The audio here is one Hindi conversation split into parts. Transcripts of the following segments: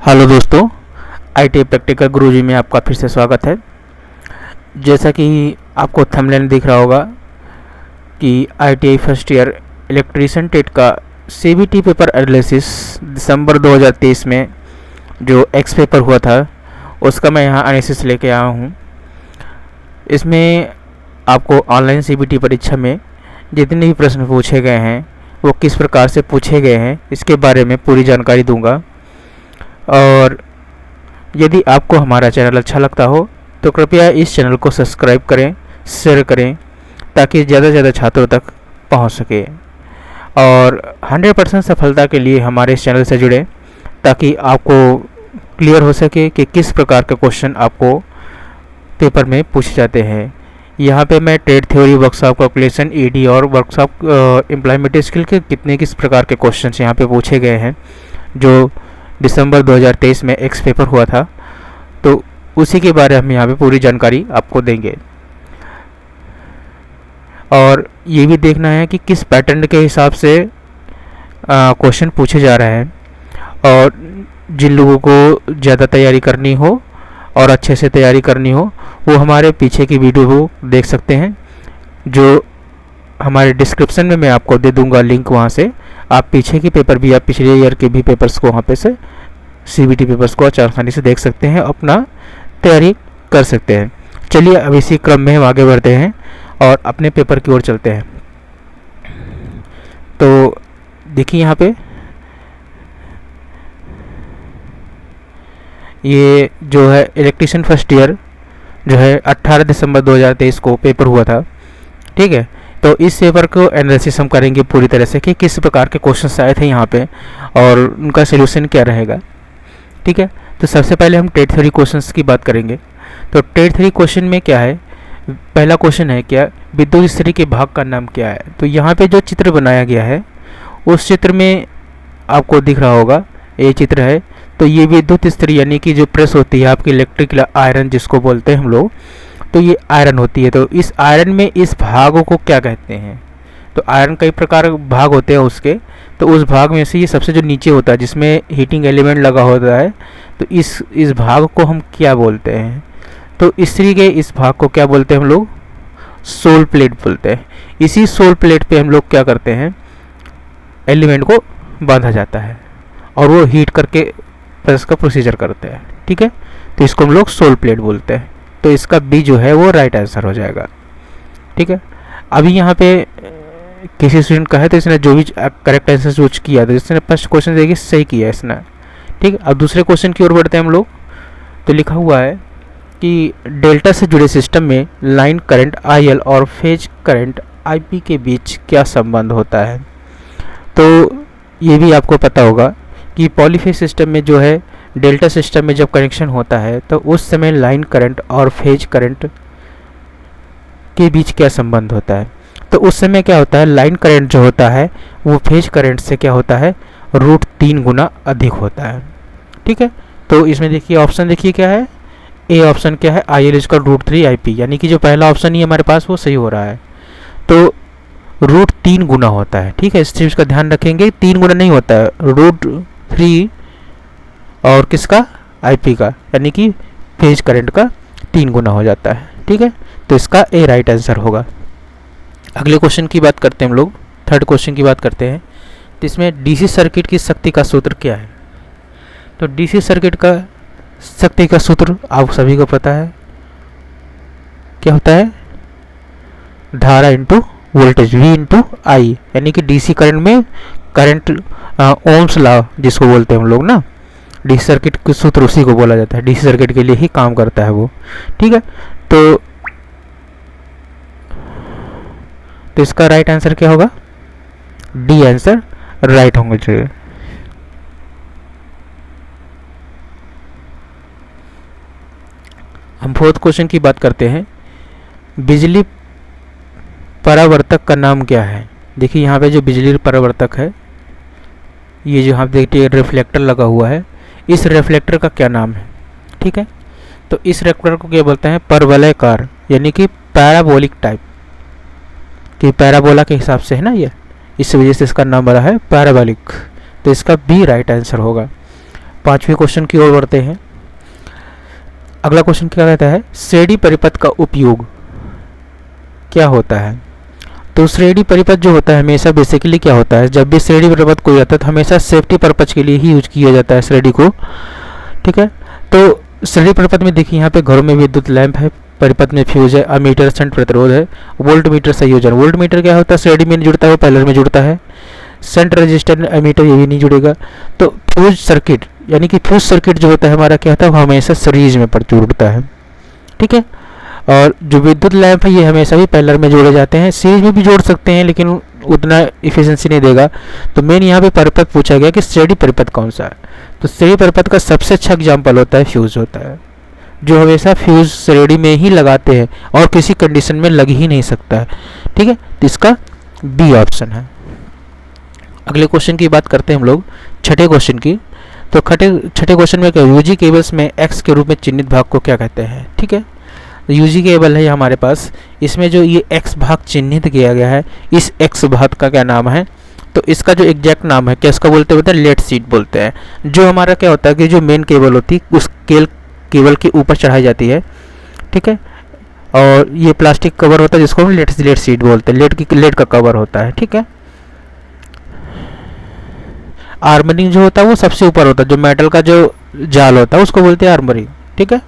हेलो दोस्तों, आईटी प्रैक्टिकल गुरुजी में आपका फिर से स्वागत है। जैसा कि आपको थंबनेल में दिख रहा होगा कि आईटीआई फर्स्ट ईयर इलेक्ट्रीशियन टेट का सीबीटी पेपर एनालिसिस दिसंबर 2023 में जो एक्स पेपर हुआ था उसका मैं यहाँ एनालिसिस लेके आया हूँ। इसमें आपको ऑनलाइन सीबीटी परीक्षा में जितने भी प्रश्न पूछे गए हैं वो किस प्रकार से पूछे गए हैं इसके बारे में पूरी जानकारी दूंगा। और यदि आपको हमारा चैनल अच्छा लगता हो तो कृपया इस चैनल को सब्सक्राइब करें, शेयर करें ताकि ज़्यादा से ज़्यादा छात्रों तक पहुंच सके। और 100% सफलता के लिए हमारे इस चैनल से जुड़ें ताकि आपको क्लियर हो सके कि किस प्रकार के क्वेश्चन आपको पेपर में पूछे जाते हैं। यहाँ पे मैं trade theory, workshop calculation, ED और वर्कशॉप एम्प्लॉयमेंट स्किल के किस प्रकार के क्वेश्चन यहाँ पे पूछे गए हैं जो दिसंबर 2023 में एक्स पेपर हुआ था, तो उसी के बारे में हम यहाँ पे पूरी जानकारी आपको देंगे। और ये भी देखना है कि किस पैटर्न के हिसाब से क्वेश्चन पूछे जा रहे हैं। और जिन लोगों को ज़्यादा तैयारी करनी हो और अच्छे से तैयारी करनी हो वो हमारे पीछे की वीडियो को देख सकते हैं, जो हमारे डिस्क्रिप्शन में मैं आपको दे दूंगा लिंक। वहाँ से आप पीछे के पेपर भी, आप पिछले ईयर के भी पेपर्स को वहाँ पे से सीबीटी पेपर्स को आसानी से देख सकते हैं, अपना तैयारी कर सकते हैं। चलिए अब इसी क्रम में हम आगे बढ़ते हैं और अपने पेपर की ओर चलते हैं। तो देखिए यहाँ पे ये जो है इलेक्ट्रीशियन फर्स्ट ईयर जो है 18 दिसंबर 2023 को पेपर हुआ था, ठीक है। तो इस पेपर को एनालिसिस हम करेंगे पूरी तरह से कि किस प्रकार के क्वेश्चंस आए थे यहाँ पे और उनका सोल्यूशन क्या रहेगा, ठीक है। तो सबसे पहले हम टेट थ्योरी क्वेश्चंस की बात करेंगे। तो टेट थ्योरी क्वेश्चन में क्या है, पहला क्वेश्चन है क्या विद्युत इस्त्री के भाग का नाम क्या है। तो यहाँ पे जो चित्र बनाया गया है उस चित्र में आपको दिख रहा होगा, ये चित्र है। तो ये विद्युत इस्त्री यानी कि जो प्रेस होती है आपकी, इलेक्ट्रिकल आयरन जिसको बोलते हैं हम लोग, तो ये आयरन होती है। तो इस आयरन में इस भागों को क्या कहते हैं। तो आयरन कई प्रकार भाग होते हैं उसके, तो उस भाग में से ये सबसे जो नीचे होता है जिसमें हीटिंग एलिमेंट लगा होता है, तो इस भाग को हम क्या बोलते हैं। तो इस्त्री के इस भाग को क्या बोलते हैं हम लोग, सोल प्लेट बोलते हैं। इसी सोल प्लेट पे हम लोग क्या करते हैं, एलिमेंट को बांधा जाता है और वो हीट करके प्रेस का प्रोसीजर करते हैं, ठीक है। तो इसको हम लोग सोल प्लेट बोलते हैं। तो इसका बी जो है वो राइट आंसर हो जाएगा, ठीक है। अभी यहाँ पे किसी स्टूडेंट का है तो इसने जो भी करेक्ट आंसर चूज किया तो इसने फर्स्ट क्वेश्चन देखिए सही किया इसने, ठीक है। अब दूसरे क्वेश्चन की ओर बढ़ते हैं हम लोग। तो लिखा हुआ है कि डेल्टा से जुड़े सिस्टम में लाइन करंट आईएल और फेज करंट आईपी के बीच क्या संबंध होता है। तो ये भी आपको पता होगा कि पॉलीफेज सिस्टम में जो है, डेल्टा सिस्टम में जब कनेक्शन होता है तो उस समय लाइन करंट और फेज करंट के बीच क्या संबंध होता है। तो उस समय क्या होता है, लाइन करंट जो होता है वो फेज करंट से क्या होता है, √3 गुना अधिक होता है, ठीक है। तो इसमें देखिए ऑप्शन देखिए क्या है, ए ऑप्शन क्या है, आई एल इसका √3 IP, यानी कि जो पहला ऑप्शन ही हमारे पास वो सही हो रहा है। तो √3 गुना होता है, ठीक है। इस चीज़ का ध्यान रखेंगे, 3 गुना नहीं होता है, √3 और किसका, आईपी का, यानी कि फेज करंट का 3 गुना हो जाता है, ठीक है। तो इसका ए राइट आंसर होगा। अगले क्वेश्चन की बात करते हैं हम लोग, थर्ड क्वेश्चन की बात करते हैं। तो इसमें डीसी सर्किट की शक्ति का सूत्र क्या है। तो डीसी सर्किट का शक्ति का सूत्र आप सभी को पता है, क्या होता है, धारा इंटू वोल्टेज, V इंटू आई, यानी कि डीसी करंट में करंट, ओम्स लॉ जिसको बोलते हैं हम लोग ना, डीसी सर्किट के सूत्र उसी को बोला जाता है, डीसी सर्किट के लिए ही काम करता है वो, ठीक है। तो इसका राइट आंसर क्या होगा, डी आंसर राइट होंगे चाहिए। हम फोर्थ क्वेश्चन की बात करते हैं। बिजली परावर्तक का नाम क्या है। देखिए यहाँ पे जो बिजली परावर्तक है, ये जो आप देखिए रिफ्लेक्टर लगा हुआ है, इस रिफ्लेक्टर का क्या नाम है, ठीक है। तो इस रिफ्लेक्टर को क्या बोलते हैं, परवलयकार, यानी कि पैराबोलिक टाइप, कि पैराबोला के हिसाब से है ना ये, इस वजह से इसका नाम बना है पैराबोलिक। तो इसका बी राइट आंसर होगा। 5वें क्वेश्चन की ओर बढ़ते हैं। अगला क्वेश्चन क्या कहता है, श्रेणी परिपथ का उपयोग क्या होता है। तो श्रेणी परिपथ जो होता है हमेशा बेसिकली क्या होता है, जब भी श्रेणी परिपथ कोई आता है तो हमेशा सेफ्टी पर्पज के लिए ही यूज किया जाता है श्रेणी को। ठीक है, तो श्रेणी परिपथ में देखिए यहाँ पे घरों में विद्युत लैंप है, परिपथ में फ्यूज है, अमीटर शंट प्रतिरोध है, वोल्ट मीटर संयोजन। वोल्ट मीटर क्या होता है, श्रेणी में नहीं जुड़ता है, वो पैरेलल में जुड़ता है। शंट रजिस्टर अमीटर ये भी नहीं जुड़ेगा। तो फ्यूज सर्किट यानी कि फ्यूज सर्किट जो होता है हमारा क्या होता है, वो हमेशा सीरीज में जुड़ता है। ठीक है, और जो विद्युत लैंप है ये हमेशा भी पैरेलल में जोड़े जाते हैं, सीरीज में भी जोड़ सकते हैं लेकिन उतना इफिशिएंसी नहीं देगा। तो मेन यहाँ पे परिपथ पूछा गया कि श्रेणी परिपथ कौन सा है। तो श्रेणी परिपथ का सबसे अच्छा एग्जाम्पल होता है फ्यूज होता है, जो हमेशा फ्यूज श्रेणी में ही लगाते हैं और किसी कंडीशन में लग ही नहीं सकता है। ठीक है, तो इसका बी ऑप्शन है। अगले क्वेश्चन की बात करते हैं हम लोग, छठे क्वेश्चन की। तो छठे क्वेश्चन में क्या, यूजी केबल्स में एक्स के रूप में चिन्हित भाग को क्या कहते हैं। ठीक है, यूजी केबल है हमारे पास, इसमें जो ये एक्स भाग चिन्हित किया गया है, इस एक्स भाग का क्या नाम है, तो इसका जो एग्जैक्ट नाम है क्या इसका बोलते हैं लेड सीट बोलते हैं। जो हमारा क्या होता है कि जो मेन केबल होती है उस केबल के ऊपर चढ़ाई जाती है। ठीक है, और ये प्लास्टिक कवर होता है जिसको हम लेड सीट बोलते हैं, लेड का कवर होता है। ठीक है, आर्मरिंग जो होता है वो सबसे ऊपर होता है, जो मेटल का जो जाल होता है उसको बोलते हैं आर्मरिंग। ठीक है,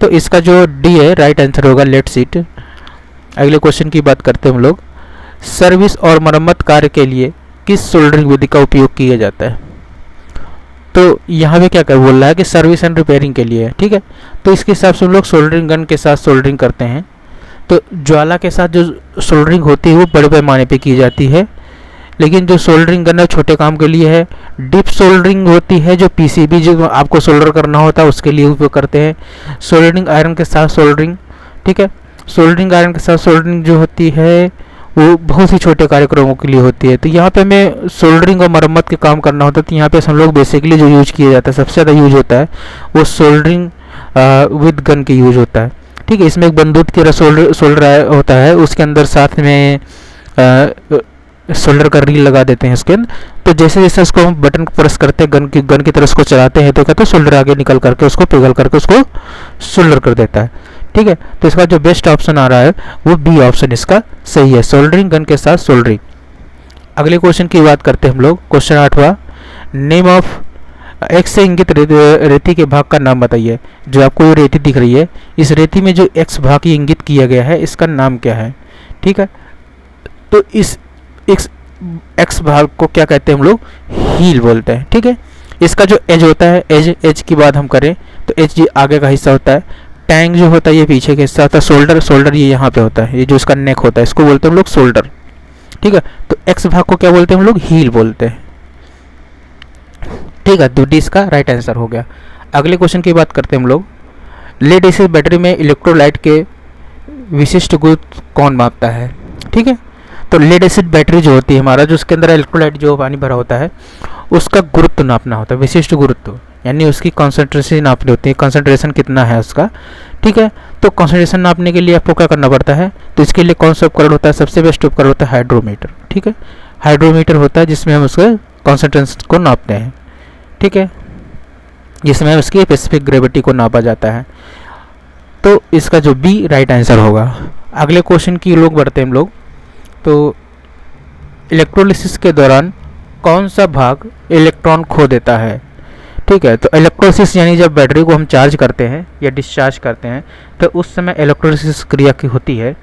तो इसका जो डी है राइट आंसर होगा लेड सीट। अगले क्वेश्चन की बात करते हैं हम लोग, सर्विस और मरम्मत कार्य के लिए किस सोल्डरिंग विधि का उपयोग किया जाता है। तो यहाँ पे क्या कर बोल रहा है कि सर्विस एंड रिपेयरिंग के लिए। ठीक है, तो इसके हिसाब से हम लोग सोल्डरिंग गन के साथ सोल्डरिंग करते हैं। तो ज्वाला के साथ जो सोल्डरिंग होती है वो बड़े पैमाने पे की जाती है, लेकिन जो सोल्डरिंग गन है छोटे काम के लिए है। डिप सोल्डरिंग होती है जो पीसीबी जो आपको सोल्डर करना होता है उसके लिए उपयोग करते हैं। सोल्डरिंग आयरन के साथ सोल्डरिंग। ठीक है, सोल्डरिंग आयरन के साथ सोल्डरिंग जो होती है वो बहुत ही छोटे कार्यक्रमों के लिए होती है। तो यहाँ पे हमें सोल्डरिंग और मरम्मत के काम करना होता है, तो यहाँ पे हम लोग बेसिकली जो यूज किया जाता है सबसे ज़्यादा यूज होता है वो सोल्डरिंग विद गन के यूज होता है। ठीक है, इसमें एक बंदूक की सोल्डर होता है, उसके अंदर साथ में सोल्डर का रील लगा देते हैं इसके अंदर। तो जैसे जैसे उसको हम बटन प्रेस करते हैं गन की तरफ उसको चलाते हैं तो कहते हैं सोल्डर आगे निकल करके उसको पिघल करके उसको सोल्डर कर देता है। ठीक है, तो इसका जो बेस्ट ऑप्शन आ रहा है वो बी ऑप्शन इसका सही है, सोल्डरिंग गन के साथ सोल्डरिंग। अगले क्वेश्चन की बात करते हैं हम लोग, क्वेश्चन 8वां, नेम ऑफ एक्स से इंगित रेती के भाग का नाम बताइए। जो आपको ये रेती दिख रही है, इस रेती में जो एक्स भाग इंगित किया गया है इसका नाम क्या है। ठीक है, तो इस एक्स भाग को क्या कहते हैं हम लोग, हील बोलते हैं। ठीक है, इसका जो एज होता है, एज की बात हम करें तो एज ये आगे का हिस्सा होता है, टैंग जो होता है ये पीछे का हिस्सा होता है, शोल्डर ये यहाँ पे होता है, ये जो इसका नेक होता है इसको बोलते हैं हम लोग शोल्डर। ठीक है, तो एक्स भाग को क्या बोलते हैं हम लोग, हील बोलते हैं। ठीक है, तो डी इसका राइट आंसर हो गया। अगले क्वेश्चन की बात करते हैं हम लोग, लेड एसिड बैटरी में इलेक्ट्रोलाइट के विशिष्ट गुरुत्व कौन मापता है। ठीक है, तो लेड एसिड बैटरी जो होती है हमारा, जो उसके अंदर इलेक्ट्रोलाइट जो पानी भरा होता है उसका गुरुत्व नापना होता है, विशिष्ट गुरुत्व यानी उसकी कॉन्सेंट्रेशन नापनी होती है, कॉन्सेंट्रेशन कितना है उसका। ठीक है, तो कॉन्सेंट्रेशन नापने के लिए आपको क्या करना पड़ता है, तो इसके लिए कौन सा उपकरण होता है, सबसे बेस्ट उपकरण होता है हाइड्रोमीटर। ठीक है, हाइड्रोमीटर होता है जिसमें हम उसके कॉन्सेंट्रेशन को नापते हैं। ठीक है, जिसमें उसकी स्पेसिफिक ग्रेविटी को नापा जाता है। तो इसका जो बी राइट आंसर होगा। अगले क्वेश्चन की लोग बढ़ते हैं हम लोग, तो इलेक्ट्रोलिसिस के दौरान कौन सा भाग इलेक्ट्रॉन खो देता है। ठीक है, तो इलेक्ट्रोलिसिस यानी जब बैटरी को हम चार्ज करते हैं या डिस्चार्ज करते हैं तो उस समय इलेक्ट्रोलिसिस क्रिया की होती है।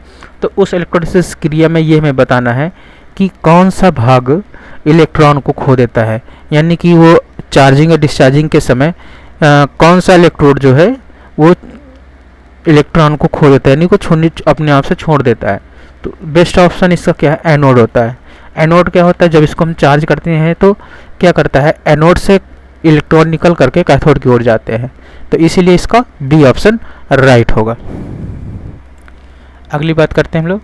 तो उस इलेक्ट्रोलिसिस क्रिया में ये हमें बताना है कि कौन सा भाग इलेक्ट्रॉन को खो देता है, यानी कि वो चार्जिंग या डिस्चार्जिंग के समय कौन सा इलेक्ट्रोड जो है वो इलेक्ट्रॉन को खो देता है, यानी को अपने आप से छोड़ देता है। तो बेस्ट ऑप्शन इसका क्या है, एनोड होता है। एनोड क्या होता है, जब इसको हम चार्ज करते हैं तो क्या करता है, एनोड से इलेक्ट्रॉन निकल करके कैथोड की ओर जाते हैं। तो इसीलिए इसका बी ऑप्शन राइट होगा। अगली बात करते हैं हम लोग,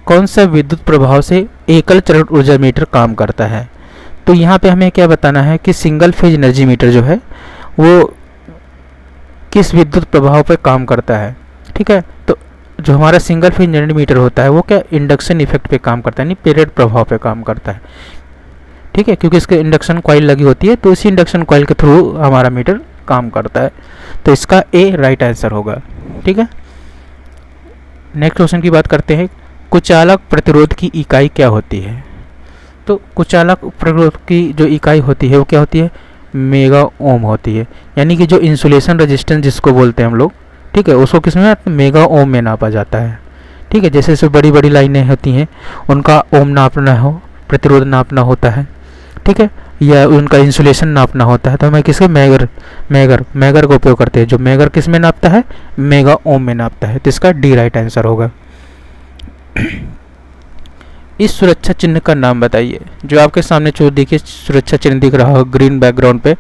कौन सा विद्युत प्रभाव से एकल चरण ऊर्जा मीटर काम करता है। तो यहाँ पे हमें क्या बताना है कि सिंगल फेज एनर्जी मीटर जो है वो किस विद्युत प्रभाव पर काम करता है। ठीक है, तो जो हमारा सिंगल फेज एनर्जी मीटर होता है वो क्या इंडक्शन इफेक्ट पे काम करता है, यानी पीरियड प्रभाव पे काम करता है। ठीक है, क्योंकि इसके इंडक्शन कॉइल लगी होती है, तो इसी इंडक्शन कॉइल के थ्रू हमारा मीटर काम करता है। तो इसका ए राइट आंसर होगा। ठीक है, नेक्स्ट क्वेश्चन की बात करते हैं। कुचालक प्रतिरोध की इकाई क्या होती है? तो कुचालक प्रतिरोध की जो इकाई होती है वो क्या होती है? मेगा ओम होती है। यानी कि जो इंसुलेशन रेजिस्टेंस जिसको बोलते हैं हम लोग, ठीक है, उसको किस में मेगा ओम में नापा जाता है। ठीक है, जैसे जैसे बड़ी बड़ी लाइनें होती हैं उनका ओम नापना हो, प्रतिरोध नापना होता है, ठीक है, या उनका इंसुलेशन नापना होता है, तो हमें किसके मैगर का उपयोग करते हैं। जो मैगर किस में नापता है? मेगा ओम में नापता है। तो इसका डी राइट आंसर होगा। इस सुरक्षा चिन्ह का नाम बताइए। जो आपके सामने जो देखिए सुरक्षा चिन्ह दिख रहा हो ग्रीन बैकग्राउंड पे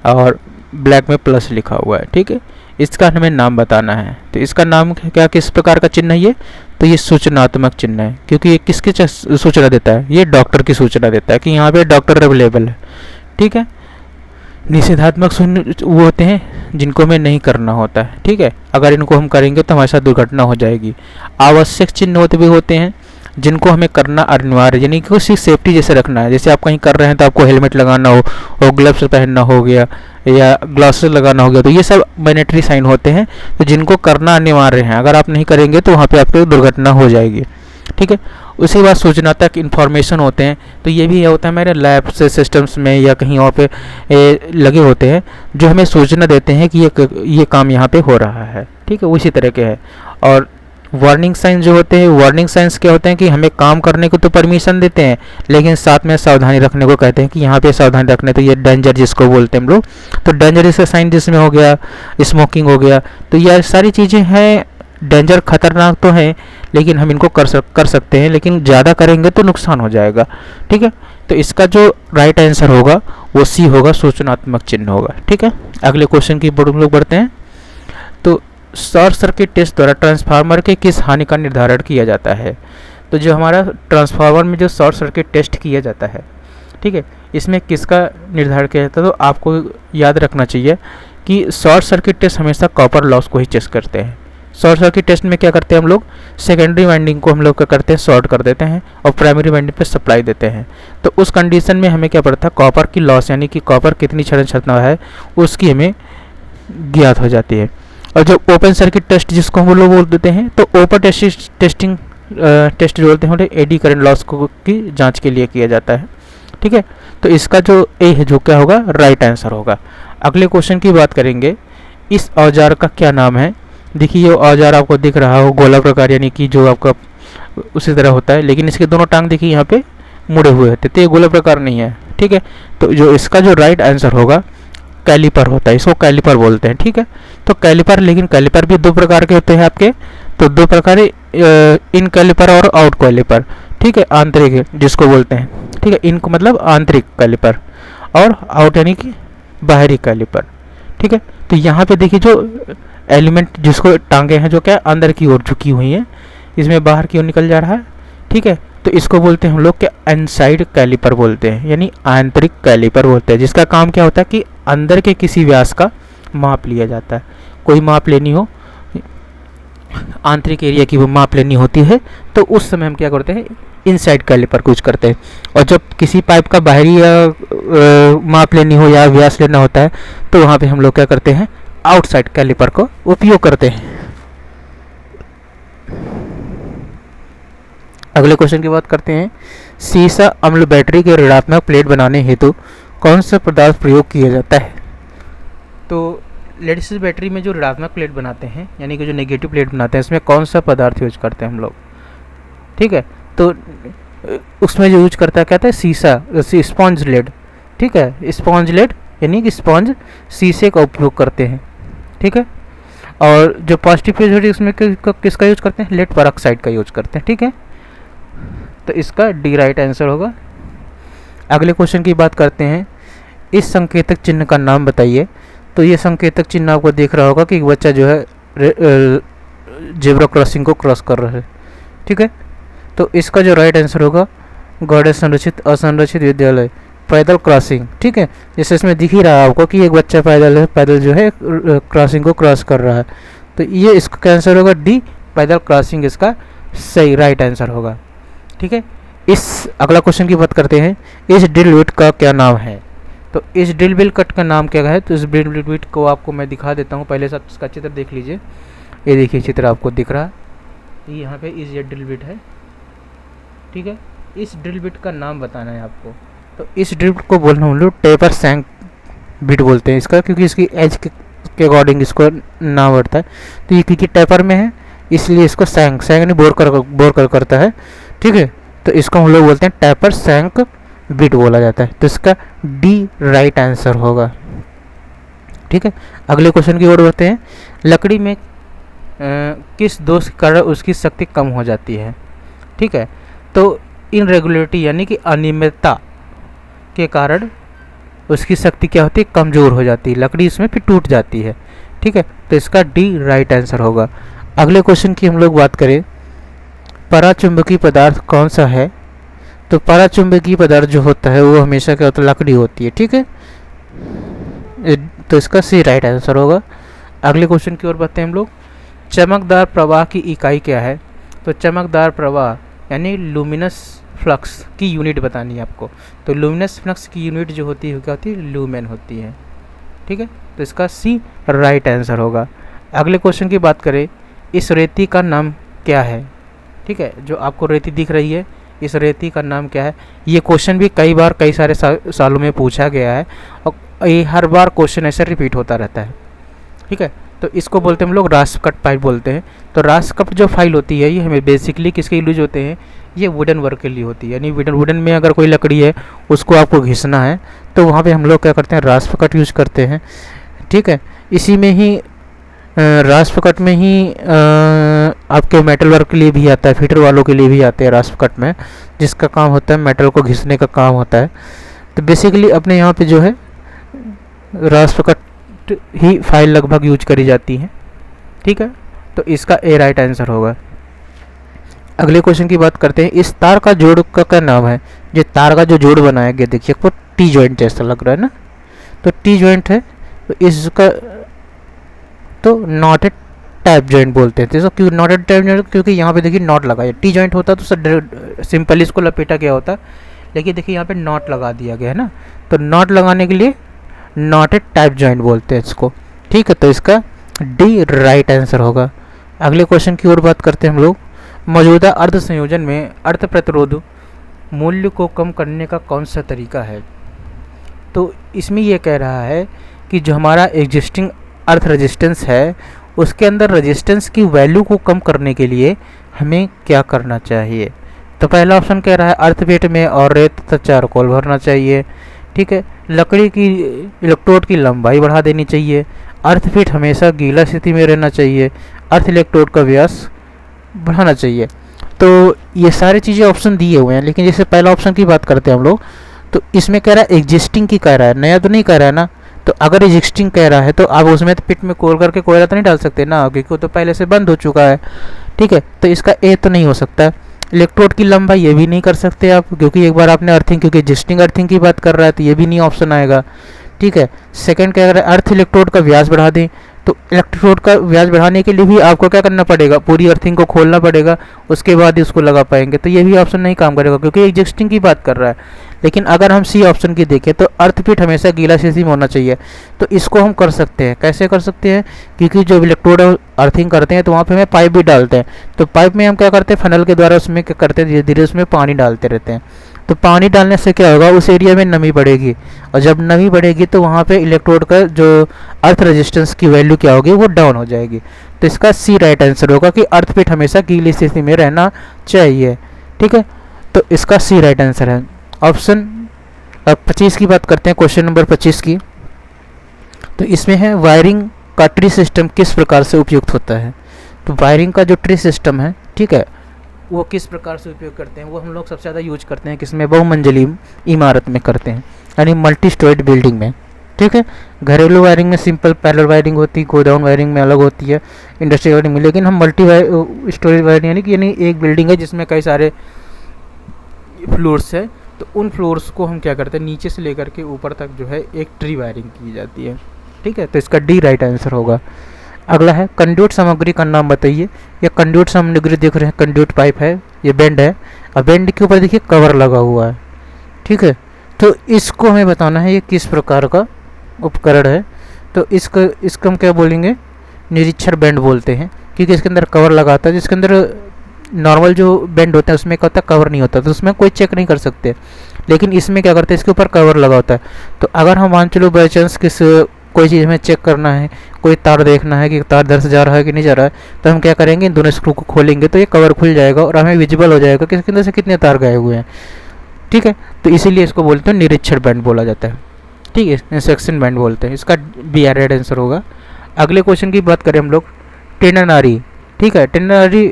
और ब्लैक में प्लस लिखा हुआ है, ठीक है, इसका हमें नाम बताना है। तो इसका नाम क्या, किस प्रकार का चिन्ह है ये? तो ये सूचनात्मक चिन्ह है, क्योंकि ये किसकी सूचना देता है? ये डॉक्टर की सूचना देता है कि यहाँ पे डॉक्टर अवेलेबल है। ठीक है, निषेधात्मक शून्य वो होते हैं जिनको हमें नहीं करना होता है। ठीक है, अगर इनको हम करेंगे तो हमारे साथ दुर्घटना हो जाएगी। आवश्यक चिन्ह होते भी होते हैं जिनको हमें करना अनिवार्य, यानी कि उसी सेफ्टी जैसे रखना है। जैसे आप कहीं कर रहे हैं तो आपको हेलमेट लगाना हो और ग्लव्स पहनना हो गया या ग्लासेस लगाना हो गया, तो ये सब मैंडेटरी साइन होते हैं, तो जिनको करना अनिवार्य है। अगर आप नहीं करेंगे तो वहाँ पे आपको दुर्घटना हो जाएगी। ठीक है, उसी बाद सूचनात्मक इन्फॉर्मेशन होते हैं, तो ये भी होता है मेरे लैब से सिस्टम्स में या कहीं और पे लगे होते हैं जो हमें सूचना देते हैं कि ये काम यहाँ पे हो रहा है। ठीक है, उसी तरह के है। और वार्निंग साइंस जो होते हैं, वार्निंग साइंस क्या होते हैं कि हमें काम करने को तो परमिशन देते हैं लेकिन साथ में सावधानी रखने को कहते हैं कि यहाँ पे सावधानी रखने। तो ये डेंजर जिसको बोलते हैं हम लोग, तो डेंजर का साइन जिसमें हो गया स्मोकिंग हो गया, तो ये सारी चीज़ें हैं। डेंजर खतरनाक तो है लेकिन हम इनको कर सकते हैं, लेकिन ज़्यादा करेंगे तो नुकसान हो जाएगा। ठीक है, तो इसका जो राइट आंसर होगा वो सी होगा, सूचनात्मक चिन्ह होगा। ठीक है, अगले क्वेश्चन की हम लोग बढ़ते हैं। तो शॉर्ट सर्किट टेस्ट द्वारा ट्रांसफार्मर के किस हानि का निर्धारण किया जाता है? तो जो हमारा ट्रांसफार्मर में जो शॉर्ट सर्किट टेस्ट किया जाता है, ठीक है, इसमें किसका निर्धारण किया जाता है? तो आपको याद रखना चाहिए कि शॉर्ट सर्किट टेस्ट हमेशा कॉपर लॉस को ही चेक करते हैं। शॉर्ट सर्किट टेस्ट में क्या करते हैं हम लोग? सेकेंडरी वाइंडिंग को हम लोग क्या करते हैं? शॉर्ट कर देते हैं और प्राइमरी वाइंडिंग पे सप्लाई देते हैं। तो उस कंडीशन में हमें क्या पड़ता है? कॉपर की लॉस, यानी कि कॉपर कितनी क्षरण क्षमता है उसकी हमें ज्ञात हो जाती है। और जो ओपन सर्किट टेस्ट जिसको हम लोग बोल देते हैं, तो ओपन टेस्टिंग टेस्ट जो बोलते हैं एडी करंट लॉस को की जांच के लिए किया जाता है। ठीक है, तो इसका जो ए है जो क्या होगा? राइट आंसर होगा। अगले क्वेश्चन की बात करेंगे। इस औजार का क्या नाम है? देखिए ये औजार आपको दिख रहा हो गोला प्रकार, यानी कि जो आपका उसी तरह होता है, लेकिन इसके दोनों टांग देखिए यहाँ पे मुड़े हुए होते, तो ये गोला प्रकार नहीं है। ठीक है, तो जो इसका जो राइट आंसर होगा कैलिपर होता है, इसको कैलिपर बोलते हैं। ठीक है, तो कैलिपर, लेकिन कैलिपर भी दो प्रकार के होते हैं आपके, तो दो प्रकार इन कैलिपर और आउट कैलिपर। ठीक है, आंतरिक जिसको बोलते हैं, ठीक है, इनको मतलब आंतरिक कैलिपर और आउट यानी कि बाहरी कैलिपर। ठीक है, तो यहाँ पे देखिए जो एलिमेंट जिसको टांगे हैं जो क्या अंदर की ओर झुकी हुई हैं, इसमें बाहर की ओर निकल जा रहा है। ठीक है, तो इसको बोलते हैं हम लोग क्या? इनसाइड कैलिपर बोलते हैं, यानी आंतरिक कैलिपर बोलते हैं, जिसका काम क्या होता है कि अंदर के किसी व्यास का माप लिया जाता है। कोई माप लेनी हो, आंतरिक एरिया की वो माप लेनी होती है, तो उस समय हम क्या करते हैं? इनसाइड कैलिपर यूज करते हैं। और जब किसी पाइप का बाहरी माप लेनी हो या व्यास लेना होता है, तो वहाँ पे हम लोग क्या करते हैं? आउटसाइड कैलिपर को उपयोग करते हैं। अगले क्वेश्चन की बात करते हैं। सीसा अम्ल बैटरी के ऋणात्मक प्लेट बनाने हेतु कौन सा पदार्थ प्रयोग किया जाता है? तो लेड एसिड बैटरी में जो ऋणात्मक प्लेट बनाते हैं, यानी कि जो नेगेटिव प्लेट बनाते हैं, इसमें कौन सा पदार्थ यूज करते हैं हम लोग? ठीक है, तो उसमें जो यूज करता है क्या था? सीसा, स्पॉन्ज लेड। ठीक है, स्पॉन्ज लेड यानी कि स्पॉन्ज शीशे का उपयोग करते हैं। ठीक है, और जो पॉजिटिव फेज होती है उसमें किसका यूज करते हैं? लेड पेरोक्साइड का यूज करते हैं। ठीक है, तो इसका डी राइट आंसर होगा। अगले क्वेश्चन की बात करते हैं। इस संकेतक चिन्ह का नाम बताइए। तो ये संकेतक चिन्ह आपको देख रहा होगा कि एक बच्चा जो है जेब्रा क्रॉसिंग को क्रॉस कर रहा है। ठीक है, तो इसका जो राइट आंसर होगा गौड़ संरक्षित असंरक्षित विद्यालय पैदल क्रॉसिंग। ठीक है, जैसे इसमें दिख ही रहा है आपको कि एक बच्चा पैदल जो है क्रॉसिंग को क्रॉस कर रहा है, तो ये इसका आंसर होगा डी, पैदल क्रॉसिंग इसका सही राइट आंसर होगा। ठीक है, इस अगला क्वेश्चन की बात करते हैं, इस ड्रिल बिट का क्या नाम है। तो इस ड्रिल बिट कट का नाम क्या है, तो इस ड्रिल बिट को आपको मैं दिखा देता हूँ। पहले से आप इसका चित्र देख लीजिए। ये देखिए चित्र आपको दिख रहा है, ये यहाँ पे इस ये ड्रिल बिट है, ठीक है। इस ड्रिल बिट का नाम बताना है आपको। तो इस ड्रिल बिट को बोलना हम लोग टेपर सैंक बिट बोलते हैं इसका, क्योंकि इसकी एज के अकॉर्डिंग इसको नाम बढ़ता है। तो ये क्योंकि टेपर में है इसलिए इसको सैंक नहीं बोर कर करता है, ठीक है। तो इसको हम लोग बोलते हैं टेपर सैंक बिट बोला जाता है। तो इसका डी राइट आंसर होगा, ठीक है। अगले क्वेश्चन की ओर बढ़ते हैं। लकड़ी में किस दोष के कारण उसकी शक्ति कम हो जाती है, ठीक है। तो इनरेगुलरिटी यानी कि अनियमितता के कारण उसकी शक्ति क्या होती है, कमज़ोर हो जाती है, लकड़ी इसमें फिर टूट जाती है, ठीक है। तो इसका डी राइट आंसर होगा। अगले क्वेश्चन की हम लोग बात करें, पराचुंबकीय पदार्थ कौन सा है। तो पराचुंबकीय पदार्थ जो होता है वो हमेशा क्या होता है, लकड़ी होती है, ठीक है। तो इसका सी राइट आंसर होगा। अगले क्वेश्चन की ओर बढ़ते हैं हम लोग। चमकदार प्रवाह की इकाई क्या है। तो चमकदार प्रवाह यानी लुमिनस फ्लक्स की यूनिट बतानी है आपको। तो लुमिनस फ्लक्स की यूनिट जो होती है क्या होती है, लूमेन होती है, ठीक है। तो इसका सी राइट आंसर होगा। अगले क्वेश्चन की बात करें, इस रेती का नाम क्या है, ठीक है। जो आपको रेती दिख रही है, इस रेती का नाम क्या है। ये क्वेश्चन भी कई बार कई सारे सालों में पूछा गया है और ये हर बार क्वेश्चन ऐसे रिपीट होता रहता है, ठीक है। तो इसको बोलते हैं हम लोग रास्प कट पाइप बोलते हैं। तो रास्प कट जो फाइल होती है ये हमें बेसिकली किसके यूज होते हैं, ये वुडन वर्क के लिए होती है। यानी वुडन में अगर कोई लकड़ी है उसको आपको घिसना है तो वहाँ पे हम लोग क्या करते हैं, रास्प कट यूज करते हैं, ठीक है। इसी में ही रास्प कट में ही आपके मेटल वर्क के लिए भी आता है, फिटर वालों के लिए भी आते हैं रास्प कट में, जिसका काम होता है मेटल को घिसने का काम होता है। तो बेसिकली अपने यहाँ पे जो है रास्प कट ही फाइल लगभग यूज करी जाती है, ठीक है। तो इसका ए राइट आंसर होगा। अगले क्वेश्चन की बात करते हैं, इस तार का जोड़ का क्या नाम है। जो तार का जो जोड़ बनाया गया देखिए आपको टी जॉइंट जैसा लग रहा है ना, तो टी जॉइंट है। तो इसका तो नॉटेड टाइप जॉइंट बोलते हैं। तो क्यों नॉटेड टाइप जॉइंट, क्योंकि यहाँ पे देखिए नॉट लगा है। टी जॉइंट होता तो सर सिंपली इसको लपेटा गया होता, लेकिन देखिए यहाँ पे नॉट लगा दिया गया है ना। तो नॉट लगाने के लिए नॉटेड टाइप जॉइंट बोलते हैं इसको, ठीक है। तो इसका डी राइट आंसर होगा। अगले क्वेश्चन की ओर बात करते हैं हम लोग। मौजूदा अर्ध संयोजन में अर्थ प्रतिरोध मूल्य को कम करने का कौन सा तरीका है। तो इसमें यह कह रहा है कि जो हमारा एग्जिस्टिंग अर्थ रेजिस्टेंस है उसके अंदर रेजिस्टेंस की वैल्यू को कम करने के लिए हमें क्या करना चाहिए। तो पहला ऑप्शन कह रहा है अर्थ में और रेत तथा चारकोल भरना चाहिए, ठीक है। लकड़ी की इलेक्ट्रोड की लंबाई बढ़ा देनी चाहिए, अर्थ फीट हमेशा गीला स्थिति में रहना चाहिए, अर्थ इलेक्ट्रोड का व्यास बढ़ाना चाहिए। तो ये सारी चीज़ें ऑप्शन दिए हुए हैं, लेकिन जैसे पहला ऑप्शन की बात करते हैं हम लोग, तो इसमें कह रहा है एग्जिस्टिंग की कह रहा है, नया तो नहीं कह रहा है ना। तो अगर एग्जिस्टिंग कह रहा है तो आप उसमें तो पिट में कोल करके कोयला तो नहीं डाल सकते ना, क्योंकि वो तो पहले से बंद हो चुका है, ठीक है। तो इसका ए तो नहीं हो सकता। इलेक्ट्रोड की लंबाई ये भी नहीं कर सकते आप, क्योंकि एक बार आपने अर्थिंग, क्योंकि एग्जिस्टिंग अर्थिंग की बात कर रहा है तो ये भी नहीं ऑप्शन आएगा, ठीक है। सेकंड क्या कर रहा है, अर्थ इलेक्ट्रोड का व्यास बढ़ा दें। तो इलेक्ट्रोड का व्यास बढ़ाने के लिए भी आपको क्या करना पड़ेगा, पूरी अर्थिंग को खोलना पड़ेगा, उसके बाद ही उसको लगा पाएंगे। तो ये भी ऑप्शन नहीं काम करेगा, क्योंकि एग्जिस्टिंग की बात कर रहा है। लेकिन अगर हम सी ऑप्शन की देखें तो अर्थ फिट हमेशा गीला स्थिति में होना चाहिए। तो इसको हम कर सकते हैं, कैसे कर सकते हैं, क्योंकि जो इलेक्ट्रोड अर्थिंग करते हैं तो वहाँ पे हमें पाइप भी डालते हैं। तो पाइप में हम क्या करते हैं, फनल के द्वारा उसमें क्या करते हैं, धीरे धीरे उसमें पानी डालते रहते हैं। तो पानी डालने से क्या होगा, उस एरिया में नमी बढ़ेगी, और जब नमी बढ़ेगी तो वहाँ पे इलेक्ट्रोड का जो अर्थ रेजिस्टेंस की वैल्यू क्या होगी, वो डाउन हो जाएगी। तो इसका सी राइट आंसर होगा कि अर्थ फिट हमेशा गीली स्थिति में रहना चाहिए, ठीक है। तो इसका सी राइट आंसर है ऑप्शन। अब 25 की बात करते हैं, क्वेश्चन नंबर 25 की। तो इसमें है वायरिंग का ट्री सिस्टम किस प्रकार से उपयुक्त होता है। तो वायरिंग का जो ट्री सिस्टम है, ठीक है, वो किस प्रकार से उपयोग करते हैं, वो हम लोग सबसे ज़्यादा यूज करते हैं किसमें, बहुमंजिली इमारत में करते हैं, यानी मल्टी स्टोरेड बिल्डिंग में, ठीक है। घरेलू वायरिंग में सिंपल पैरेलल वायरिंग होती है, गोडाउन वायरिंग में अलग होती है, इंडस्ट्रियल वायरिंग में। लेकिन हम मल्टी स्टोरेज वायरिंग यानी एक बिल्डिंग है जिसमें कई सारे फ्लोर्स है, तो उन फ्लोर्स को हम क्या करते हैं, नीचे से लेकर के ऊपर तक जो है एक ट्री वायरिंग की जाती है, ठीक है। तो इसका डी राइट आंसर होगा। अगला है कंड्यूट सामग्री का नाम बताइए। या कंड्यूट सामग्री देख रहे हैं, कंड्यूट पाइप है, ये बेंड है, और बेंड के ऊपर देखिए कवर लगा हुआ है, ठीक है। तो इसको हमें बताना है ये किस प्रकार का उपकरण है। तो इसको हम क्या बोलेंगे, निरीक्षण बेंड बोलते हैं, क्योंकि इसके अंदर कवर लगाता है। जिसके अंदर नॉर्मल जो बेंड होता है उसमें क्या होता है, कवर नहीं होता, तो उसमें कोई चेक नहीं कर सकते। लेकिन इसमें क्या करते हैं, इसके ऊपर कवर लगा होता है। तो अगर हम मान चलो बाई चांस कोई चीज़ हमें चेक करना है, कोई तार देखना है कि तार इधर से जा रहा है कि नहीं जा रहा है, तो हम क्या करेंगे, इन दोनों स्क्रू को खोलेंगे तो ये कवर खुल जाएगा और हमें विजिबल हो जाएगा कि इसके अंदर से कितने तार गए हुए हैं, ठीक है। तो इसीलिए इसको बोलते हैं निरीक्षण बैंड बोला जाता है, ठीक है, इंस्पेक्शन बैंड बोलते हैं। इसका बी राइट आंसर होगा। अगले क्वेश्चन की बात करें हम लोग, टेननारी, ठीक है। टेननारी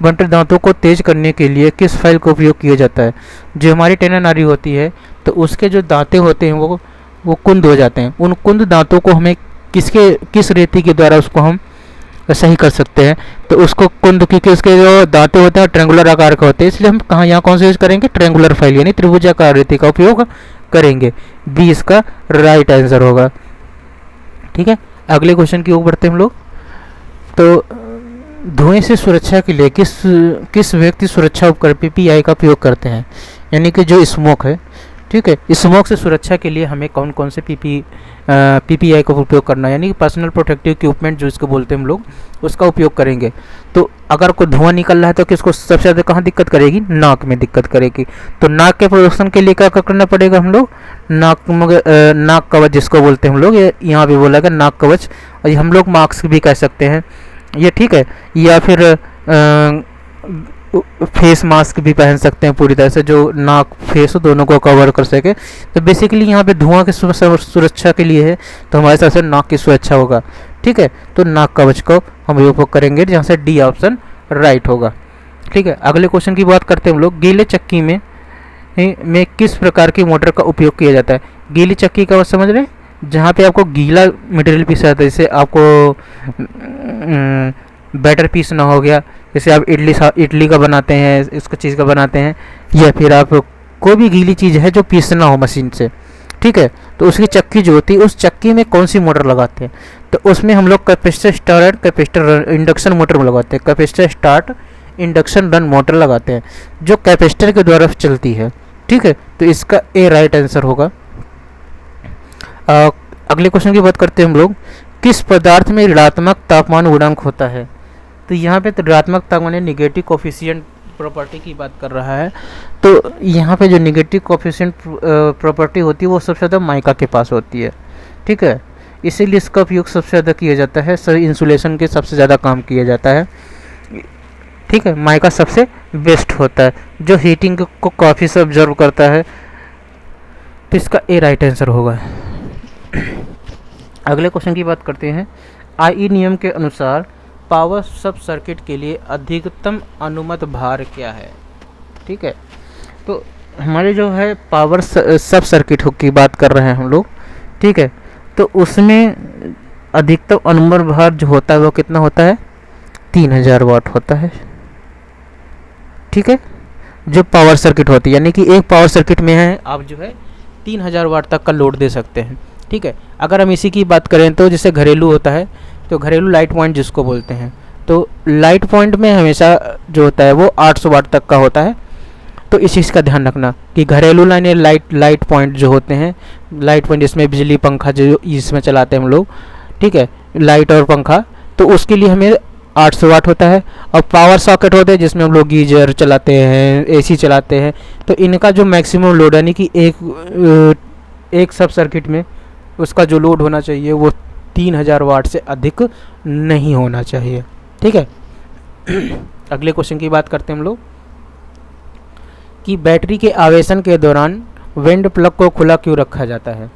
बंटर दांतों को तेज करने के लिए किस फाइल का उपयोग किया जाता है। जो हमारी टेननारी होती है तो उसके जो दांतें होते हैं वो कुंद हो जाते हैं। उन कुंद दांतों को हमें किस रेती के द्वारा उसको हम सही कर सकते हैं। तो उसको कुंद, क्योंकि उसके जो दांतें होते हैं ट्रेंगुलर आकार का होते हैं, इसलिए हम यहाँ कौन सा यूज करेंगे, ट्रेंगुलर फाइल यानी त्रिभुजाकार रेती का उपयोग करेंगे। बी इसका राइट आंसर होगा, ठीक है। अगले क्वेश्चन की ओर बढ़ते हैं हम लोग। तो धुएं से सुरक्षा के लिए किस व्यक्ति सुरक्षा उपकरण पीपीआई का उपयोग करते हैं, यानी कि जो स्मोक है, ठीक है। स्मोक से सुरक्षा के लिए हमें कौन कौन से पीपीआई का उपयोग करना है, यानी कि पर्सनल प्रोटेक्टिव इक्विपमेंट जो इसको बोलते हैं हम लोग, उसका उपयोग करेंगे। तो अगर कोई धुआं निकल रहा है तो किसको सबसे ज़्यादा कहाँ दिक्कत करेगी, नाक में दिक्कत करेगी। तो नाक के प्रोटेक्शन के लिए क्या करना पड़ेगा हम लोग, नाक कवच जिसको बोलते हैं हम लोग, ये यहाँ भी बोला गया नाक कवच, और हम लोग मास्क भी कह सकते हैं ये, ठीक है। या फिर फेस मास्क भी पहन सकते हैं पूरी तरह से, जो नाक फेस दोनों को कवर कर सके। तो बेसिकली यहाँ पे धुआं की सुरक्षा के लिए है, तो हमारे हिसाब से नाक की सुरक्षा होगा, ठीक है। तो नाक कवच को हम उपयोग करेंगे, जहाँ से डी ऑप्शन राइट होगा, ठीक है। अगले क्वेश्चन की बात करते हैं हम लोग, गीले चक्की में किस प्रकार की मोटर का उपयोग किया जाता है। गीली चक्की का समझ रहे हैं, जहाँ पे आपको गीला मटेरियल पीसा जाता है, जैसे आपको बैटर पीसना हो गया, जैसे आप इडली का बनाते हैं, इसका चीज़ का बनाते हैं, या फिर आप कोई भी गीली चीज़ है जो पीसना हो मशीन से, ठीक है। तो उसकी चक्की जो होती है, उस चक्की में कौन सी मोटर लगाते हैं, तो उसमें हम लोग capacitor start capacitor induction motor लगाते हैं। Capacitor start induction run motor लगाते हैं, जो कैपेसिटर के द्वारा चलती है, ठीक है। तो इसका ए राइट आंसर होगा। अगले क्वेश्चन की बात करते हैं हम लोग, किस पदार्थ में ऋणात्मक तापमान गुणांक होता है। तो यहाँ पे तो ऋणात्मक तापमान निगेटिव कोफिशिएंट प्रॉपर्टी की बात कर रहा है। तो यहाँ पे जो निगेटिव कोफिशिएंट प्रॉपर्टी होती है वो सबसे ज़्यादा माइका के पास होती है, ठीक है। इसीलिए इसका उपयोग सबसे ज़्यादा किया जाता है, सभी इंसुलेशन के सबसे ज़्यादा काम किया जाता है, ठीक है। माइका सबसे बेस्ट होता है, जो हीटिंग को काफ़ी से ऑब्जर्व करता है। तो इसका ए राइट आंसर होगा। अगले क्वेश्चन की बात करते हैं, आई नियम के अनुसार पावर सब सर्किट के लिए अधिकतम अनुमत भार क्या है, ठीक है। तो हमारे जो है पावर सब सर्किट की बात कर रहे हैं हम लोग, ठीक है। तो उसमें अधिकतम अनुमत भार जो होता है वो कितना होता है, 3000 वाट होता है, ठीक है। जो पावर सर्किट होती है, यानी कि एक पावर सर्किट में है आप जो है 3000 वाट तक का लोड दे सकते हैं, ठीक है। अगर हम इसी की बात करें तो जैसे घरेलू होता है, तो घरेलू लाइट पॉइंट जिसको बोलते हैं, तो लाइट पॉइंट में हमेशा जो होता है वो 800 वाट तक का होता है। तो इस चीज़ का ध्यान रखना कि घरेलू लाइन लाइट पॉइंट जो होते हैं, लाइट पॉइंट जिसमें बिजली पंखा जो इसमें चलाते हैं हम लोग, ठीक है, लाइट और पंखा, तो उसके लिए हमें 800 वाट होता है। और पावर सॉकेट होते हैं जिसमें हम लोग गीजर चलाते हैं, एसी चलाते हैं, तो इनका जो मैक्सिमम लोड यानी कि एक सब सर्किट में उसका जो लोड होना चाहिए वो 3000 वाट से अधिक नहीं होना चाहिए, ठीक है। अगले क्वेश्चन की बात करते हैं हम लोग कि बैटरी के आवेशन के दौरान वेंड प्लग को खुला क्यों रखा जाता है,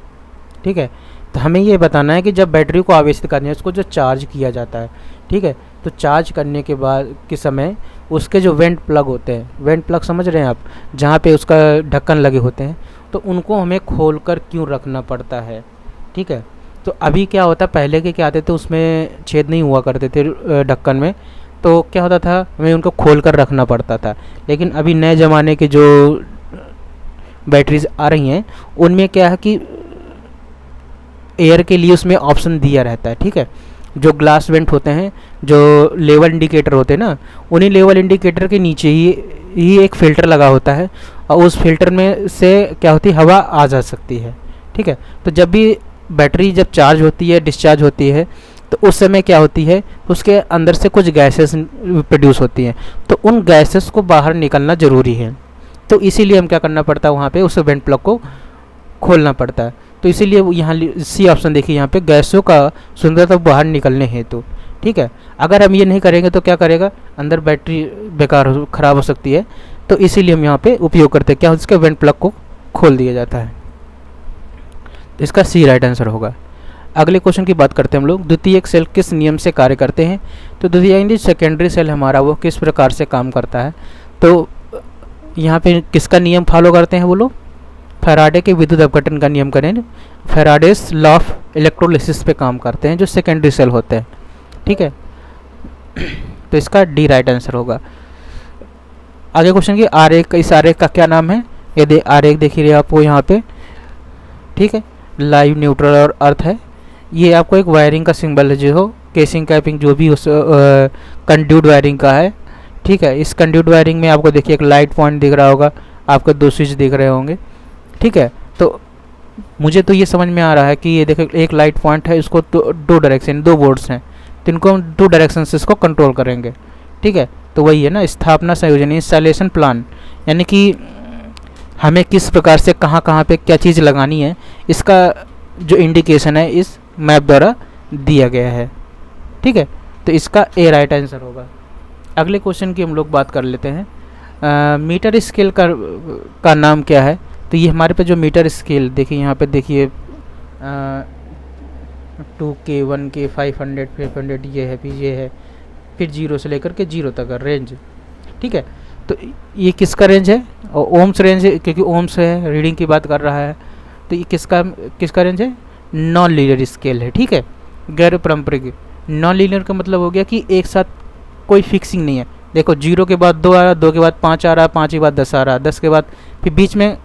ठीक है। तो हमें ये बताना है कि जब बैटरी को आवेशित करने है उसको जो चार्ज किया जाता है, ठीक है, तो चार्ज करने के बाद के समय उसके जो वेंट प्लग होते हैं, वेंट प्लग समझ रहे हैं आप, जहाँ पे उसका ढक्कन लगे होते हैं, तो उनको हमें खोलकर क्यों रखना पड़ता है, ठीक है। तो अभी क्या होता, पहले के क्या आते थे उसमें छेद नहीं हुआ करते थे ढक्कन में, तो क्या होता था हमें उनको खोल कर रखना पड़ता था। लेकिन अभी नए ज़माने के जो बैटरीज आ रही हैं उनमें क्या है कि एयर के लिए उसमें ऑप्शन दिया रहता है, ठीक है। जो ग्लास वेंट होते हैं, जो लेवल इंडिकेटर होते हैं ना, उन्हीं लेवल इंडिकेटर के नीचे ही ही एक फ़िल्टर लगा होता है और उस फिल्टर में से क्या होती है, हवा आ जा सकती है। ठीक है, तो जब भी बैटरी जब चार्ज होती है, डिस्चार्ज होती है, तो उस समय क्या होती है, उसके अंदर से कुछ गैसेस प्रोड्यूस होती हैं, तो उन गैसेस को बाहर निकलना ज़रूरी है। तो इसीलिए हम क्या करना पड़ता है, वहाँ पे उस वेंट प्लग को खोलना पड़ता है। तो इसीलिए यहाँ सी ऑप्शन देखिए, यहाँ पे गैसों का सुंदरता बाहर निकलने हेतु। ठीक है, अगर हम ये नहीं करेंगे तो क्या करेगा, अंदर बैटरी बेकार ख़राब हो सकती है। तो इसीलिए हम यहाँ पे उपयोग करते हैं, क्या उसके वेंट प्लग को खोल दिया जाता है। तो इसका सी राइट आंसर होगा। अगले क्वेश्चन की बात करते हैं हम लोग, द्वितीयक सेल किस नियम से कार्य करते हैं। तो द्वितीयक सेकेंडरी सेल हमारा वो किस प्रकार से काम करता है। तो यहाँ पे किसका नियम फॉलो करते हैं वो लोग, फैराडे के विद्युत अपघटन का नियम करें, फैराडेस लॉ ऑफ इलेक्ट्रोलिसिस पे काम करते हैं जो सेकेंडरी सेल होते हैं। ठीक है, तो इसका डी राइट आंसर होगा। आगे क्वेश्चन की आरेख, इस आरेख का क्या नाम है, ये आरेख देखिए आपको यहाँ पे। ठीक है, लाइव, न्यूट्रल और अर्थ है। ये आपको एक वायरिंग का सिंबल है जो हो, केसिंग कैपिंग जो भी उस कंड्यूट वायरिंग का है। ठीक है, इस कंड्यूट वायरिंग में आपको देखिए एक लाइट पॉइंट दिख रहा होगा, आपको 2 स्विच दिख रहे होंगे। ठीक है, तो मुझे तो ये समझ में आ रहा है कि ये देखो एक लाइट पॉइंट है, इसको 2 डायरेक्शन, 2 बोर्ड्स हैं, तो इनको हम 2 डायरेक्शन से इसको कंट्रोल करेंगे। ठीक है, तो वही है ना स्थापना संयोजन, इंस्टॉलेशन प्लान, यानी कि हमें किस प्रकार से कहाँ कहाँ पे क्या चीज़ लगानी है, इसका जो इंडिकेशन है इस मैप द्वारा दिया गया है। ठीक है, तो इसका ए राइट आंसर होगा। अगले क्वेश्चन की हम लोग बात कर लेते हैं, मीटर स्केल का नाम क्या है। तो ये हमारे पे जो मीटर स्केल देखिए, यहाँ पे देखिए 2K, 1K, 500, 500 ये है, फिर ये है, फिर 0 से लेकर के 0 तक का रेंज। ठीक है, तो ये किसका रेंज है, और ओम्स रेंज है, क्योंकि ओम्स है, रीडिंग की बात कर रहा है। तो ये किसका रेंज है, नॉन लीनियर स्केल है। ठीक है, गैर पारंपरिक। नॉन लीनियर का मतलब हो गया कि एक साथ कोई फिक्सिंग नहीं है। देखो 0 के बाद 2 आ रहा, 2 के बाद 5 आ रहा, 5 के बाद 10 आ रहा, 10 के बाद फिर बीच में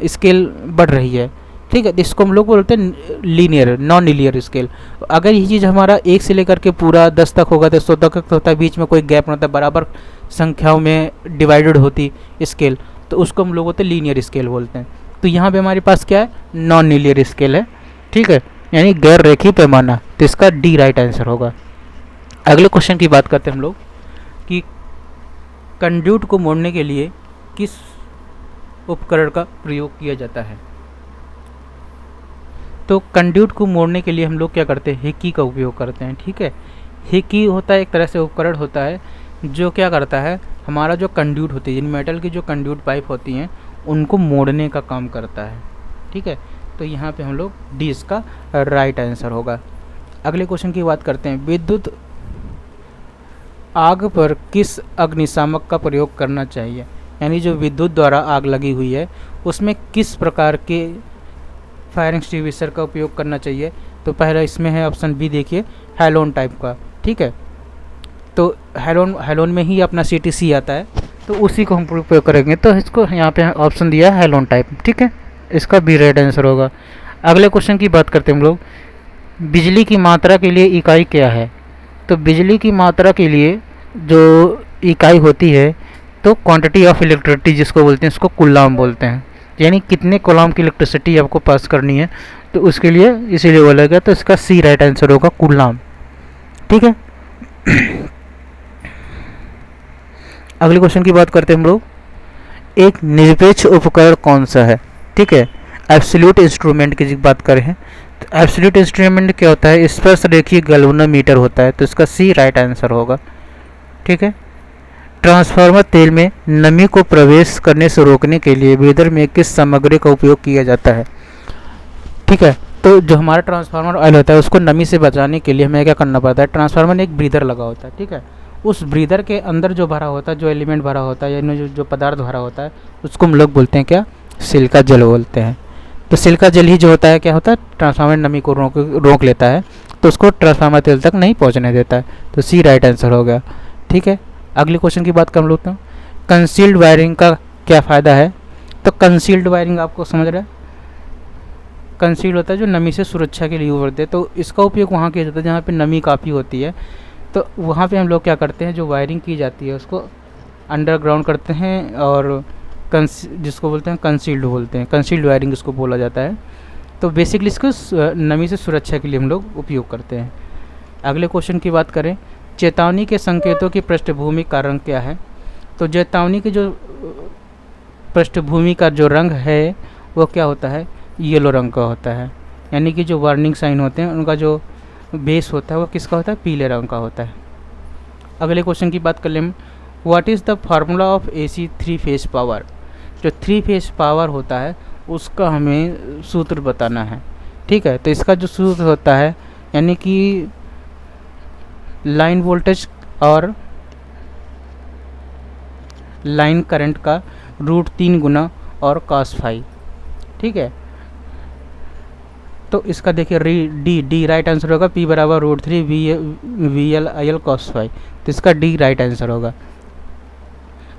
स्केल बढ़ रही है। ठीक है, इसको हम लोग बोलते हैं लीनियर, नॉन लीनियर स्केल। अगर ये चीज़ हमारा 1 से लेकर के पूरा 10 तक होगा तो 100 तक होता है, बीच में कोई गैप नहीं होता, बराबर संख्याओं में डिवाइडेड होती स्केल, तो उसको हम लोग बोलते हैं लीनियर स्केल बोलते हैं। तो यहाँ पे हमारे पास क्या है, नॉन लीनियर स्केल है। ठीक है, यानी गैर रेखीय पैमाना, तो इसका डी राइट आंसर होगा। अगले क्वेश्चन की बात करते हैं हम लोग कि कंड्यूट को मोड़ने के लिए किस उपकरण का प्रयोग किया जाता है। तो कंड्यूट को मोड़ने के लिए हम लोग क्या करते हैं, हिक्की का उपयोग करते हैं। ठीक है, हिक्की होता है एक तरह से उपकरण होता है जो क्या करता है, हमारा जो कंड्यूट होती है, जिन मेटल की जो कंड्यूट पाइप होती हैं उनको मोड़ने का काम करता है। ठीक है, तो यहाँ पे हम लोग डी इसका राइट आंसर होगा। अगले क्वेश्चन की बात करते हैं, विद्युत आग पर किस अग्निशामक का प्रयोग करना चाहिए। यानी जो विद्युत द्वारा आग लगी हुई है उसमें किस प्रकार के फायर एक्सटिंग्विशर का उपयोग करना चाहिए। तो पहला इसमें है ऑप्शन बी, देखिए हैलोन टाइप का। ठीक है, तो हैलोन में ही अपना CTC आता है, तो उसी को हम उपयोग करेंगे। तो इसको यहाँ पे ऑप्शन दिया है हैलोन टाइप। ठीक है, इसका बी राइट आंसर होगा। अगले क्वेश्चन की बात करते हैं हम लोग, बिजली की मात्रा के लिए इकाई क्या है। तो बिजली की मात्रा के लिए जो इकाई होती है तो क्वांटिटी ऑफ इलेक्ट्रिसिटी जिसको बोलते हैं, उसको कूलाम बोलते हैं। यानी कितने कूलाम की इलेक्ट्रिसिटी आपको पास करनी है, तो उसके लिए इसीलिए बोला गया। तो इसका सी राइट आंसर होगा, कूलाम। ठीक है, अगले क्वेश्चन की बात करते हैं हम लोग, एक निरपेक्ष उपकरण कौन सा है। ठीक है, एब्सोल्यूट इंस्ट्रूमेंट की बात करें तो एब्सोल्यूट इंस्ट्रूमेंट क्या होता है, स्पर्श रेखीय गैल्वेनोमीटर होता है। तो इसका सी राइट आंसर होगा। ठीक है, ट्रांसफार्मर तेल में नमी को प्रवेश करने से रोकने के लिए ब्रीदर में किस सामग्री का उपयोग किया जाता है। ठीक है, तो जो हमारा ट्रांसफार्मर ऑयल होता है उसको नमी से बचाने के लिए हमें क्या करना पड़ता है, ट्रांसफार्मर में एक ब्रीदर लगा होता है। ठीक है, उस ब्रीदर के अंदर जो भरा होता है, जो एलिमेंट भरा होता है, यानी जो पदार्थ भरा होता है, उसको हम लोग बोलते हैं क्या, सिलिका जल बोलते हैं। तो सिलिका जल ही जो होता है क्या होता है, ट्रांसफार्मर नमी को रोक लेता है, तो उसको ट्रांसफार्मर तेल तक नहीं पहुँचने देता है। तो सी राइट आंसर हो गया। ठीक है, अगले क्वेश्चन की बात कर लेते हैं, कंसील्ड वायरिंग का क्या फ़ायदा है। तो कंसील्ड वायरिंग आपको समझ रहा है, कंसील्ड होता है जो नमी से सुरक्षा के लिए उभरते हैं। तो इसका उपयोग वहाँ किया जाता है जहाँ पे नमी काफ़ी होती है। तो वहाँ पे हम लोग क्या करते हैं, जो वायरिंग की जाती है उसको अंडरग्राउंड करते हैं, और जिसको बोलते हैं कंसील्ड बोलते हैं, कंसील्ड वायरिंग इसको बोला जाता है। तो बेसिकली इसको नमी से सुरक्षा के लिए हम लोग उपयोग करते हैं। अगले क्वेश्चन की बात करें, चेतावनी के संकेतों की पृष्ठभूमि का रंग क्या है? तो चेतावनी की जो पृष्ठभूमि का जो रंग है वो क्या होता है? येलो रंग का होता है। यानी कि जो वार्निंग साइन होते हैं उनका जो बेस होता है वो किसका होता है? पीले रंग का होता है। अगले क्वेश्चन की बात कर लें, what is the formula of AC 3 phase power? जो 3 फेज पावर होता है उसका हमें सूत्र बताना है। ठीक है, तो इसका जो सूत्र होता है यानी कि लाइन वोल्टेज और लाइन करंट का √3 गुना और cos फाई। ठीक है, तो इसका देखिए डी राइट आंसर होगा। P बराबर √3 VL cos फाई, तो इसका डी राइट आंसर होगा।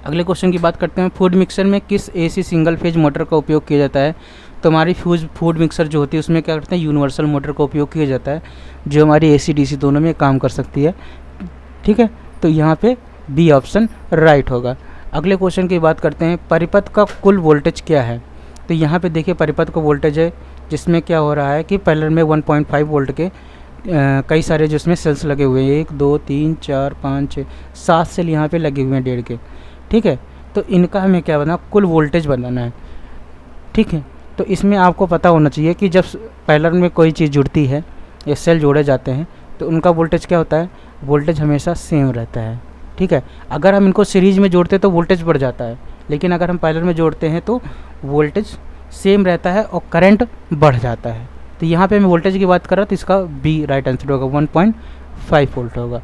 अगले क्वेश्चन की बात करते हैं, फूड मिक्सर में किस AC सिंगल फेज मोटर का उपयोग किया जाता है? तो हमारी फूड मिक्सर जो होती है उसमें क्या करते हैं? यूनिवर्सल मोटर का उपयोग किया जाता है, जो हमारी AC DC दोनों में काम कर सकती है। ठीक है, तो यहाँ पे बी ऑप्शन राइट होगा। अगले क्वेश्चन की बात करते हैं, परिपथ का कुल वोल्टेज क्या है? तो यहाँ पे देखिए परिपथ का वोल्टेज है, जिसमें क्या हो रहा है कि पैरेलल में 1.5 वोल्ट के कई सारे जिसमें सेल्स लगे हुए हैं, 1 2 3 4 5 6 7 सेल यहाँ पे लगे हुए हैं 1.5 के। ठीक है, तो इनका हमें क्या बनाना? कुल वोल्टेज बनाना है। ठीक है, तो इसमें आपको पता होना चाहिए कि जब पैरेलल में कोई चीज़ जुड़ती है या सेल जोड़े जाते हैं तो उनका वोल्टेज क्या होता है? वोल्टेज हमेशा सेम रहता है। ठीक है, अगर हम इनको सीरीज में जोड़ते हैं तो वोल्टेज बढ़ जाता है, लेकिन अगर हम पैरेलल में जोड़ते हैं तो वोल्टेज सेम रहता है और करंट बढ़ जाता है। तो यहाँ पे मैं वोल्टेज की बात कर रहा तो इसका बी राइट आंसर होगा, 1.5 वोल्ट होगा।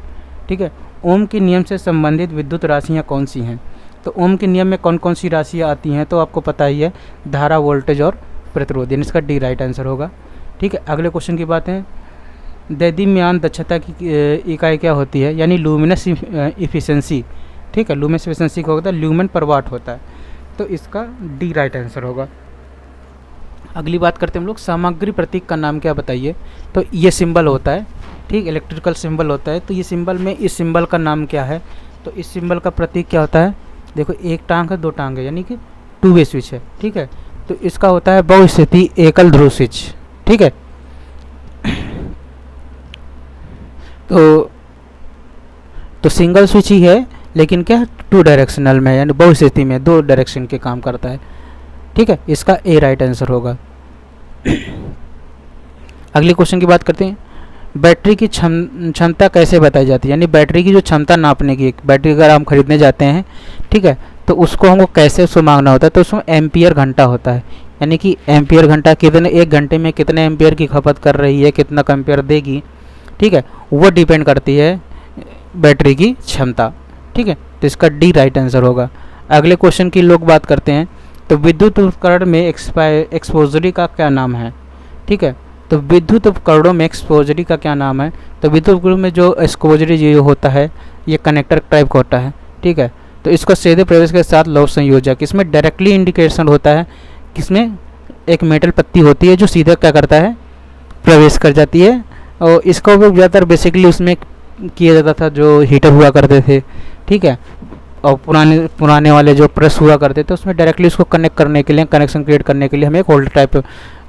ठीक है, ओम के नियम से संबंधित विद्युत राशियाँ कौन सी हैं? तो ओम के नियम में कौन कौन सी राशियाँ आती हैं? तो आपको पता ही है, धारा, वोल्टेज और प्रतिरोध, यानी इसका डी राइट आंसर होगा। ठीक है, अगले क्वेश्चन की बात है, दैदिम्यान दक्षता की इकाई क्या होती है? यानी लूमिनस इफिशिएंसी। ठीक है, लूमिनस इफिशिएंसी का होता है ल्यूमेन पर वाट होता है, तो इसका डी राइट आंसर होगा। अगली बात करते हैं हम लोग, सामग्री प्रतीक का नाम क्या बताइए? तो ये सिंबल होता है, ठीक, इलेक्ट्रिकल सिंबल होता है। तो ये सिंबल में इस सिंबल का नाम क्या है? तो इस सिंबल का प्रतीक क्या होता है? देखो, एक टांग है, दो टांग है, यानी कि 2 वे स्विच है। ठीक है, तो इसका होता है बहुस्थिति एकल ध्रुव स्विच। ठीक है, तो सिंगल स्विच ही है, लेकिन क्या 2 डायरेक्शनल में, यानी बहुस्थिति में 2 डायरेक्शन के काम करता है। ठीक है, इसका ए राइट आंसर होगा। अगले क्वेश्चन की बात करते हैं, बैटरी की क्षमता कैसे बताई जाती है? यानी बैटरी की जो क्षमता नापने की, बैटरी अगर हम खरीदने जाते हैं, ठीक है, तो उसको हमको कैसे उसको मांगना होता है? तो उसमें एम्पियर घंटा होता है, यानी कि एम्पियर घंटा कितने, 1 घंटे में कितने एम्पियर की खपत कर रही है, कितना एम्पियर देगी। ठीक है, वो डिपेंड करती है बैटरी की क्षमता। ठीक है, तो इसका डी राइट आंसर होगा। अगले क्वेश्चन की लोग बात करते हैं, तो विद्युत उपकरण में एक्सपोजरी का क्या नाम है? ठीक है, तो विद्युत उपकरणों में एक्सपोजरी का क्या नाम है? तो विद्युत उपकरणों में जो एक्सपोजरी जो होता है ये कनेक्टर टाइप का होता है। ठीक है, तो इसको सीधे प्रवेश के साथ लौह संयोजक, इसमें डायरेक्टली इंडिकेशन होता है, किसमें एक मेटल पत्ती होती है जो सीधा क्या करता है? प्रवेश कर जाती है। और इसका उपयोग ज़्यादातर बेसिकली उसमें किया जाता था जो हीटर हुआ करते थे। ठीक है, और पुराने वाले जो प्रेस हुआ करते थे उसमें डायरेक्टली उसको कनेक्ट करने के लिए, कनेक्शन क्रिएट करने के लिए हमें एक होल्डर टाइप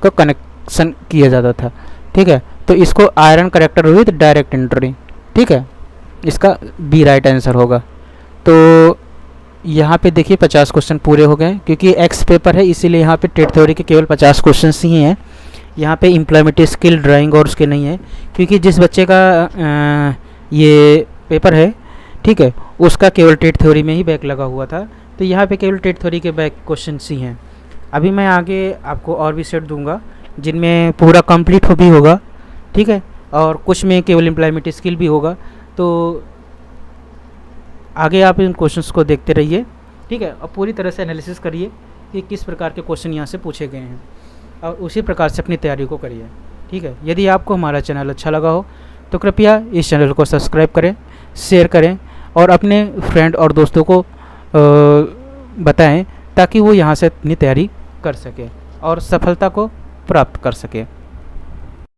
का कनेक्शन किया जाता था। ठीक है, तो इसको iron character with direct entry. ठीक है, इसका बी राइट आंसर होगा। तो यहाँ पे देखिए 50 क्वेश्चन पूरे हो गए, क्योंकि एक्स पेपर है इसीलिए यहाँ पे टेट थ्योरी के केवल 50 क्वेश्चन ही हैं। यहाँ पे इम्प्लॉयमेंट स्किल, ड्राइंग और उसके नहीं है, क्योंकि जिस बच्चे का ये पेपर है, ठीक है, उसका केवल टेट थ्योरी में ही बैक लगा हुआ था, तो यहाँ पे केवल टेट थ्योरी के बैक क्वेश्चन ही हैं। अभी मैं आगे आपको और भी सेट दूंगा जिनमें पूरा कंप्लीट भी होगा। ठीक है, और कुछ में केवल इम्प्लॉयमेंट स्किल भी होगा, तो आगे आप इन क्वेश्चंस को देखते रहिए। ठीक है, और पूरी तरह से एनालिसिस करिए कि किस प्रकार के क्वेश्चन यहाँ से पूछे गए हैं, और उसी प्रकार से अपनी तैयारी को करिए। ठीक है, यदि आपको हमारा चैनल अच्छा लगा हो तो कृपया इस चैनल को सब्सक्राइब करें, शेयर करें और अपने फ्रेंड और दोस्तों को बताएं, ताकि वो यहाँ से अपनी तैयारी कर सके और सफलता को प्राप्त कर सके।